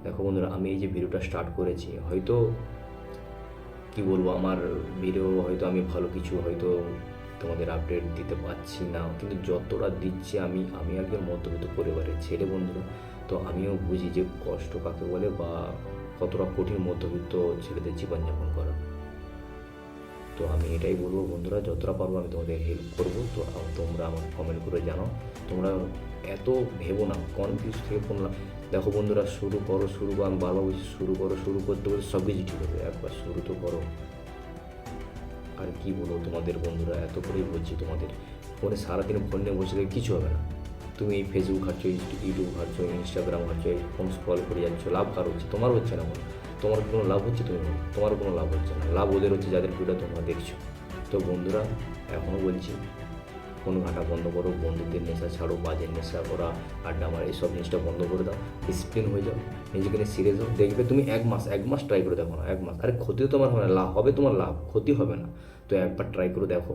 দেখো বন্ধুরা, আমি এই যে ভিডিওটা স্টার্ট করেছি, হয়তো কি বলবো, আমার ভিডিও হয়তো আমি ভালো কিছু হয়তো তোমাদের আপডেট দিতে পারছি না, কিন্তু যতটা দিচ্ছি আমি একজন মধ্যবিত্ত পরিবারের ছেলে বন্ধুরা। তো আমিও বুঝি যে কষ্ট কাকে বলে বা কতটা কঠিন মধ্যবিত্ত ছেলেদের জীবনযাপন করা। তো আমি এটাই বলবো বন্ধুরা, যতটা পারবো আমি তোমাদের হেল্প করবো। তো তোমরা আমাকে কমেন্ট করে জানাও। তোমরা এত ভেবো না, কনফিউজ থেকে কোনো দেখো বন্ধুরা, শুরু করো, আমি বারবার বলছি শুরু করো, শুরু করতে বলতে সব কিছু ঠিক হবে, একবার শুরু তো করো। আর কি বলবো তোমাদের বন্ধুরা, এত করেই বলছি তোমাদের, ফোনে সারাদিন ফোন নিয়ে বসে থেকে কিছু হবে না। তুমি এই ফেসবুক ঘাটছো, ইউটিউব ঘাটছো, ইনস্টাগ্রাম ঘাটছো, এই ফোন স্ক্রল করে যাচ্ছ, লাভ কার হচ্ছে? তোমার হচ্ছে না বলো। তোমার কোনো লাভ হচ্ছে? তুমি বলো তোমার কোনো লাভ হচ্ছে না, লাভ ওদের হচ্ছে যাদের ভিডিও তোমরা দেখছো। তো বন্ধুরা, এখনও বলছি, ফোন ঘাঁটা বন্ধ করো, বন্ধুদের নেশা ছাড়ো, বাজের নেশা করা, আড্ডা মারা, এইসব জিনিসটা বন্ধ করে দাও। ডিসিপ্লিন হয়ে যাও, নিজেকে নিয়ে সিরিয়াস হও। দেখবে তুমি এক মাস ট্রাই করে দেখো না, এক মাস, আরে ক্ষতি তো তোমার হবে না, লাভ হবে, তোমার লাভ, ক্ষতি হবে না। তো একবার ট্রাই করে দেখো।